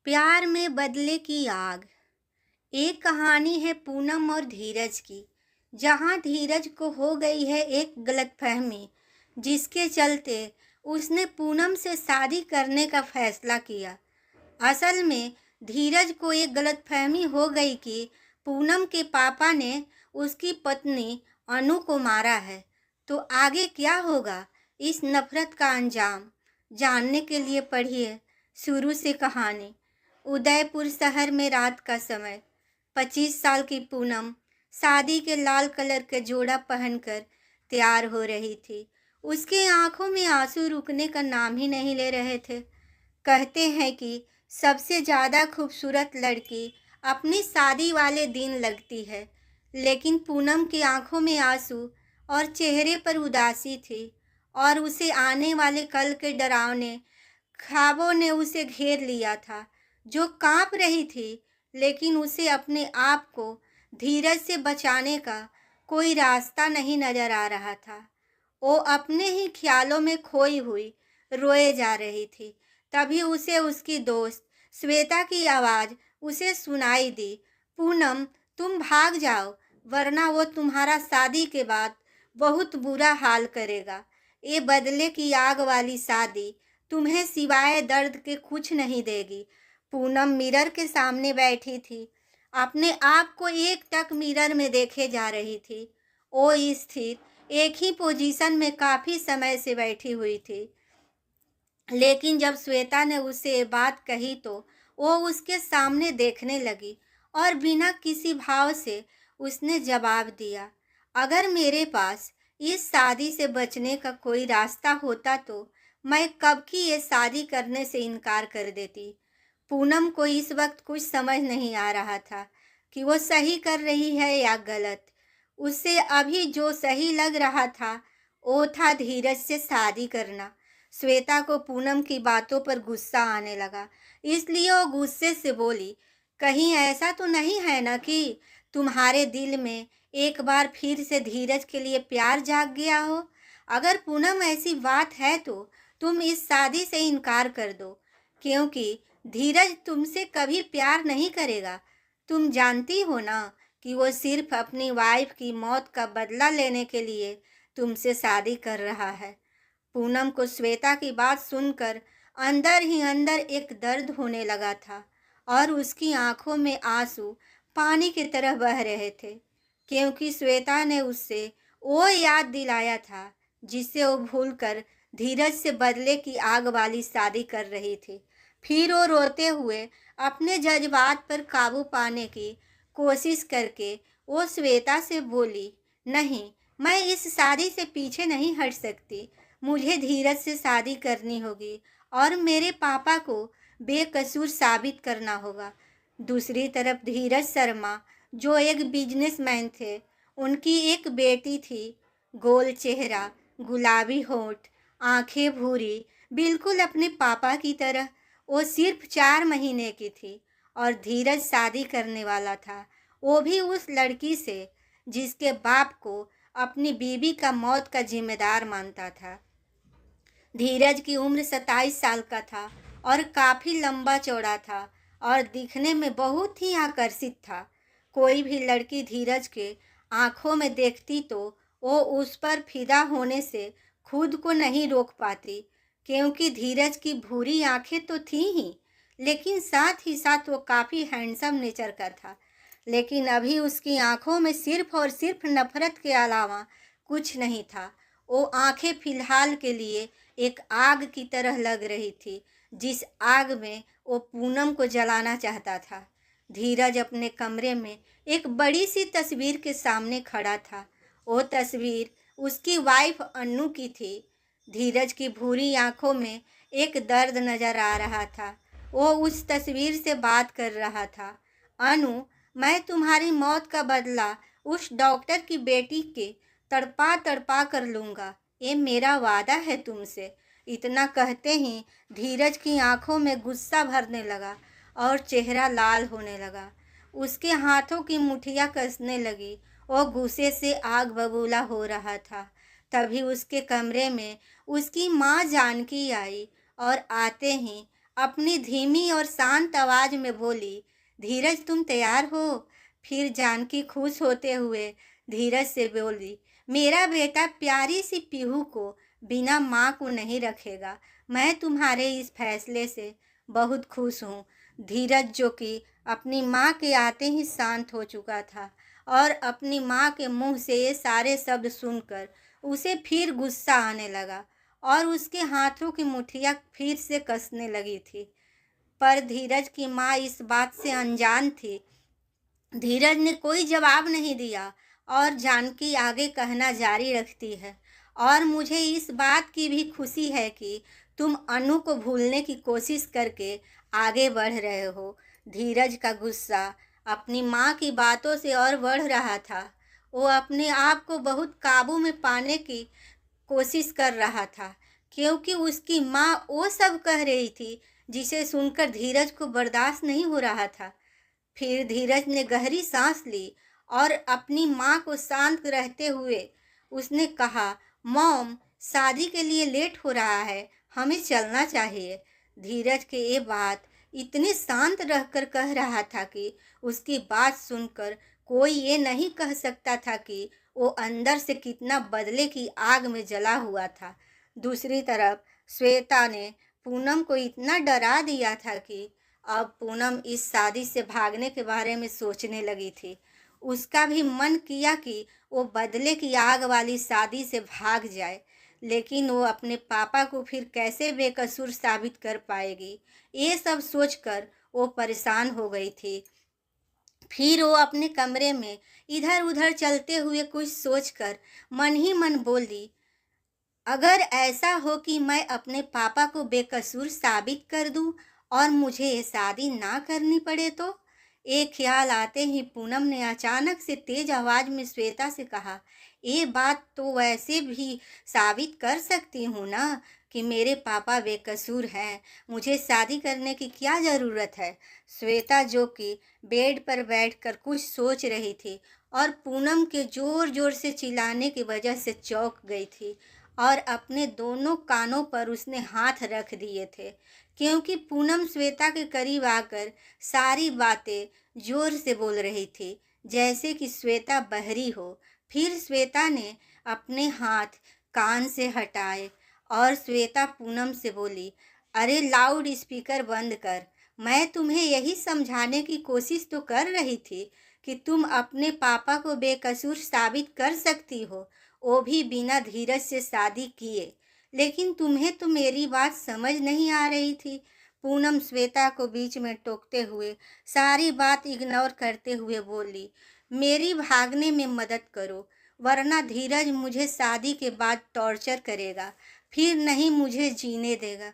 प्यार में बदले की आग। एक कहानी है पूनम और धीरज की। जहां धीरज को हो गई है एक गलतफहमी, जिसके चलते उसने पूनम से शादी करने का फैसला किया। असल में धीरज को एक गलतफहमी हो गई कि पूनम के पापा ने उसकी पत्नी अनु को मारा है। तो आगे क्या होगा, इस नफरत का अंजाम जानने के लिए पढ़िए शुरू से कहानी। उदयपुर शहर में रात का समय। 25 साल की पूनम शादी के लाल कलर के जोड़ा पहनकर तैयार हो रही थी। उसके आंखों में आंसू रुकने का नाम ही नहीं ले रहे थे। कहते हैं कि सबसे ज़्यादा खूबसूरत लड़की अपनी शादी वाले दिन लगती है, लेकिन पूनम की आंखों में आंसू और चेहरे पर उदासी थी, और उसे आने वाले कल के डरावने ख्वाबों ने उसे घेर लिया था। जो कांप रही थी, लेकिन उसे अपने आप को धीरज से बचाने का कोई रास्ता नहीं नजर आ रहा था। वो अपने ही ख्यालों में खोई हुई रोए जा रही थी। तभी उसे उसकी दोस्त श्वेता की आवाज़ उसे सुनाई दी। पूनम, तुम भाग जाओ, वरना वो तुम्हारा शादी के बाद बहुत बुरा हाल करेगा। ये बदले की आग वाली शादी तुम्हें सिवाय दर्द के कुछ नहीं देगी। पूनम मिरर के सामने बैठी थी, अपने आप को एक टक मिरर में देखे जा रही थी। वो स्थिर एक ही पोजीशन में काफ़ी समय से बैठी हुई थी, लेकिन जब श्वेता ने उसे ये बात कही तो वो उसके सामने देखने लगी और बिना किसी भाव से उसने जवाब दिया, अगर मेरे पास इस शादी से बचने का कोई रास्ता होता तो मैं कब की ये शादी करने से इनकार कर देती। पूनम को इस वक्त कुछ समझ नहीं आ रहा था कि वो सही कर रही है या गलत। उसे अभी जो सही लग रहा था वो था धीरज से शादी करना। श्वेता को पूनम की बातों पर गुस्सा आने लगा, इसलिए वो गुस्से से बोली, कहीं ऐसा तो नहीं है ना कि तुम्हारे दिल में एक बार फिर से धीरज के लिए प्यार जाग गया हो। अगर पूनम ऐसी बात है तो तुम इस शादी से इनकार कर दो, क्योंकि धीरज तुमसे कभी प्यार नहीं करेगा। तुम जानती हो ना कि वो सिर्फ अपनी वाइफ की मौत का बदला लेने के लिए तुमसे शादी कर रहा है। पूनम को श्वेता की बात सुनकर अंदर ही अंदर एक दर्द होने लगा था, और उसकी आंखों में आंसू पानी की तरह बह रहे थे, क्योंकि श्वेता ने उससे वो याद दिलाया था जिससे वो भूलकर धीरज से बदले की आग वाली शादी कर रही थी। फिर वो रोते हुए अपने जज्बात पर काबू पाने की कोशिश करके वो श्वेता से बोली, नहीं, मैं इस शादी से पीछे नहीं हट सकती। मुझे धीरज से शादी करनी होगी और मेरे पापा को बेकसूर साबित करना होगा। दूसरी तरफ धीरज शर्मा, जो एक बिजनेसमैन थे, उनकी एक बेटी थी। गोल चेहरा, गुलाबी होंठ, आंखें भूरी, बिल्कुल अपने पापा की तरह। वो सिर्फ 4 महीने की थी और धीरज शादी करने वाला था, वो भी उस लड़की से जिसके बाप को अपनी बीवी का मौत का जिम्मेदार मानता था। धीरज की उम्र 27 साल का था और काफ़ी लंबा चौड़ा था और दिखने में बहुत ही आकर्षित था। कोई भी लड़की धीरज के आंखों में देखती तो वो उस पर फिदा होने से खुद को नहीं रोक पाती, क्योंकि धीरज की भूरी आंखें तो थी ही, लेकिन साथ ही साथ वो काफ़ी हैंडसम नेचर का था। लेकिन अभी उसकी आंखों में सिर्फ और सिर्फ नफरत के अलावा कुछ नहीं था। वो आंखें फिलहाल के लिए एक आग की तरह लग रही थी, जिस आग में वो पूनम को जलाना चाहता था। धीरज अपने कमरे में एक बड़ी सी तस्वीर के सामने खड़ा था। वो तस्वीर उसकी वाइफ अन्नू की थी। धीरज की भूरी आंखों में एक दर्द नजर आ रहा था। वो उस तस्वीर से बात कर रहा था, अनु, मैं तुम्हारी मौत का बदला उस डॉक्टर की बेटी के तड़पा तड़पा कर लूँगा, ये मेरा वादा है तुमसे। इतना कहते ही धीरज की आंखों में गुस्सा भरने लगा और चेहरा लाल होने लगा। उसके हाथों की मुठ्ठियाँ कसने लगी। वो गुस्से से आग बबूला हो रहा था। तभी उसके कमरे में उसकी माँ जानकी आई और आते ही अपनी धीमी और शांत आवाज में बोली, धीरज तुम तैयार हो? फिर जानकी खुश होते हुए धीरज से बोली, मेरा बेटा प्यारी सी पीहू को बिना माँ को नहीं रखेगा। मैं तुम्हारे इस फैसले से बहुत खुश हूँ। धीरज, जो कि अपनी माँ के आते ही शांत हो चुका था और अपनी माँ के मुंह से ये सारे शब्द सुनकर उसे फिर गुस्सा आने लगा और उसके हाथों की मुठ्ठियाँ फिर से कसने लगी थी। पर धीरज की माँ इस बात से अनजान थी। धीरज ने कोई जवाब नहीं दिया और जानकी आगे कहना जारी रखती है, और मुझे इस बात की भी खुशी है कि तुम अनु को भूलने की कोशिश करके आगे बढ़ रहे हो। धीरज का गुस्सा अपनी माँ की बातों से और बढ़ रहा था। वो अपने आप को बहुत काबू में पाने की कोशिश कर रहा था, क्योंकि उसकी माँ वो सब कह रही थी जिसे सुनकर धीरज को बर्दाश्त नहीं हो रहा था। फिर धीरज ने गहरी सांस ली और अपनी माँ को शांत रहते हुए उसने कहा, मॉम, शादी के लिए लेट हो रहा है, हमें चलना चाहिए। धीरज के ये बात इतने शांत रहकर कह रहा था कि उसकी बात सुनकर कोई ये नहीं कह सकता था कि वो अंदर से कितना बदले की आग में जला हुआ था। दूसरी तरफ श्वेता ने पूनम को इतना डरा दिया था कि अब पूनम इस शादी से भागने के बारे में सोचने लगी थी। उसका भी मन किया कि वो बदले की आग वाली शादी से भाग जाए, लेकिन वो अपने पापा को फिर कैसे बेकसूर साबित कर पाएगी, ये सब सोचकर वो परेशान हो गई थी। फिर वो अपने कमरे में इधर उधर चलते हुए कुछ सोचकर मन ही मन बोली, अगर ऐसा हो कि मैं अपने पापा को बेकसूर साबित कर दूं और मुझे ये शादी ना करनी पड़े तो। एक ख्याल आते ही पूनम ने अचानक से तेज आवाज में श्वेता से कहा, ये बात तो वैसे भी साबित कर सकती हूँ ना कि मेरे पापा बेकसूर हैं, मुझे शादी करने की क्या ज़रूरत है। श्वेता, जो कि बेड पर बैठकर कुछ सोच रही थी और पूनम के ज़ोर ज़ोर से चिल्लाने की वजह से चौंक गई थी और अपने दोनों कानों पर उसने हाथ रख दिए थे, क्योंकि पूनम श्वेता के करीब आकर सारी बातें जोर से बोल रही थी, जैसे कि श्वेता बहरी हो। फिर श्वेता ने अपने हाथ कान से हटाए और श्वेता पूनम से बोली, अरे लाउड स्पीकर बंद कर। मैं तुम्हें यही समझाने की कोशिश तो कर रही थी कि तुम अपने पापा को बेकसूर साबित कर सकती हो, वो भी बिना धीरज से शादी किए। लेकिन तुम्हें तो मेरी बात समझ नहीं आ रही थी। पूनम श्वेता को बीच में टोकते हुए सारी बात इग्नोर करते हुए बोली, मेरी भागने में मदद करो, वरना धीरज मुझे शादी के बाद टॉर्चर करेगा, फिर नहीं मुझे जीने देगा।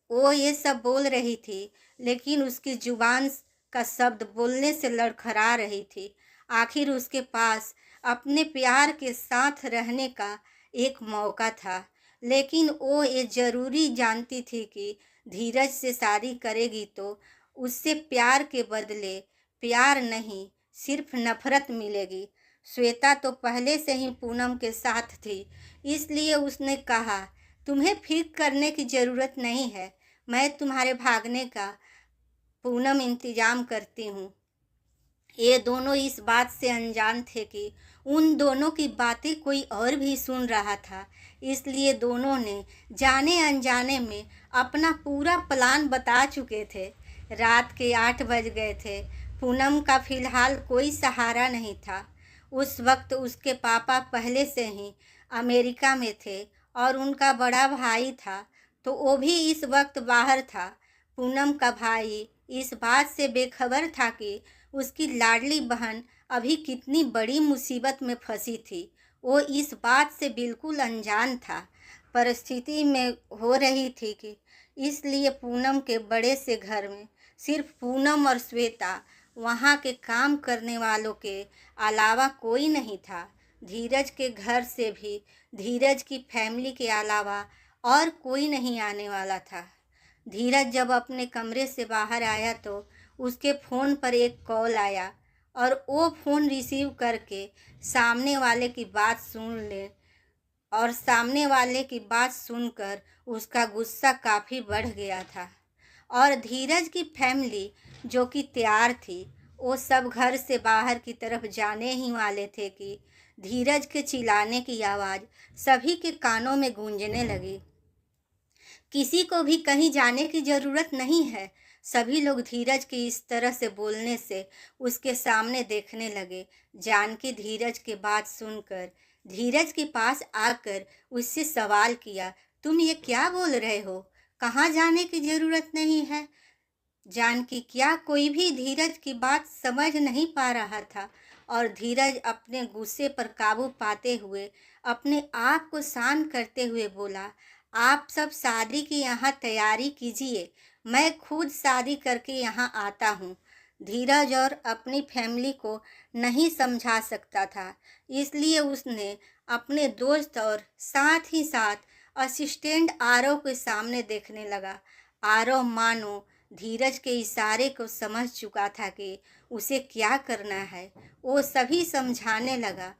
वो ये सब बोल रही थी, लेकिन उसकी जुबान का शब्द बोलने से लड़खड़ा रही थी। आखिर उसके पास अपने प्यार के साथ रहने का एक मौका था, लेकिन वो ये ज़रूरी जानती थी कि धीरज से शादी करेगी तो उससे प्यार के बदले प्यार नहीं, सिर्फ नफरत मिलेगी। श्वेता तो पहले से ही पूनम के साथ थी, इसलिए उसने कहा, तुम्हें फिक्र करने की ज़रूरत नहीं है, मैं तुम्हारे भागने का पूनम इंतज़ाम करती हूँ। ये दोनों इस बात से अनजान थे कि उन दोनों की बातें कोई और भी सुन रहा था, इसलिए दोनों ने जाने अनजाने में अपना पूरा प्लान बता चुके थे। रात के 8 बज गए थे। पूनम का फिलहाल कोई सहारा नहीं था। उस वक्त उसके पापा पहले से ही अमेरिका में थे और उनका बड़ा भाई था, तो वो भी इस वक्त बाहर था। पूनम का भाई इस बात से बेखबर था कि उसकी लाडली बहन अभी कितनी बड़ी मुसीबत में फंसी थी। वो इस बात से बिल्कुल अनजान था। परिस्थिति में हो रही थी कि इसलिए पूनम के बड़े से घर में सिर्फ पूनम और श्वेता, वहाँ के काम करने वालों के अलावा कोई नहीं था। धीरज के घर से भी धीरज की फैमिली के अलावा और कोई नहीं आने वाला था। धीरज जब अपने कमरे से बाहर आया तो उसके फ़ोन पर एक कॉल आया और वो फ़ोन रिसीव करके सामने वाले की बात सुन ले, और सामने वाले की बात सुनकर उसका गुस्सा काफ़ी बढ़ गया था। और धीरज की फैमिली जो कि तैयार थी, वो सब घर से बाहर की तरफ जाने ही वाले थे कि धीरज के चिल्लाने की आवाज़ सभी के कानों में गूंजने लगी। किसी को भी कहीं जाने की ज़रूरत नहीं है। सभी लोग धीरज के इस तरह से बोलने से उसके सामने देखने लगे। जानकी धीरज के बात सुनकर धीरज के पास आकर उससे सवाल किया, तुम ये क्या बोल रहे हो? कहाँ जाने की ज़रूरत नहीं है? जानकी क्या कोई भी धीरज की बात समझ नहीं पा रहा था और धीरज अपने गुस्से पर काबू पाते हुए अपने आप को शांत करते हुए बोला, आप सब शादी की यहाँ तैयारी कीजिए, मैं खुद शादी करके यहाँ आता हूँ। धीरज और अपनी फैमिली को नहीं समझा सकता था, इसलिए उसने अपने दोस्त और साथ ही साथ असिस्टेंट आरव के सामने देखने लगा। आरव मानो धीरज के इशारे को समझ चुका था कि उसे क्या करना है। वो सभी समझाने लगा,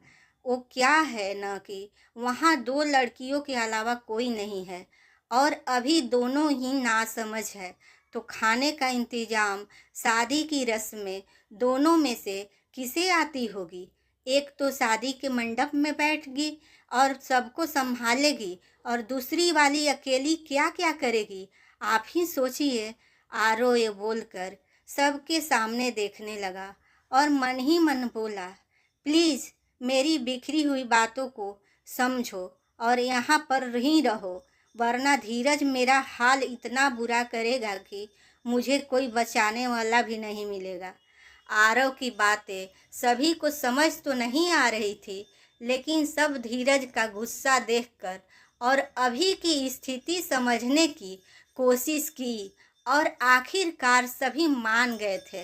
वो क्या है न कि वहाँ दो लड़कियों के अलावा कोई नहीं है और अभी दोनों ही नासमझ है, तो खाने का इंतजाम, शादी की रस्में दोनों में से किसे आती होगी? एक तो शादी के मंडप में बैठगी और सबको संभालेगी और दूसरी वाली अकेली क्या क्या करेगी? आप ही सोचिए। आरो ये बोलकर सबके सामने देखने लगा और मन ही मन बोला, प्लीज़ मेरी बिखरी हुई बातों को समझो और यहाँ पर ही रहो, वरना धीरज मेरा हाल इतना बुरा करेगा कि मुझे कोई बचाने वाला भी नहीं मिलेगा। आरव की बातें सभी को समझ तो नहीं आ रही थी, लेकिन सब धीरज का गुस्सा देखकर और अभी की स्थिति समझने की कोशिश की और आखिरकार सभी मान गए थे।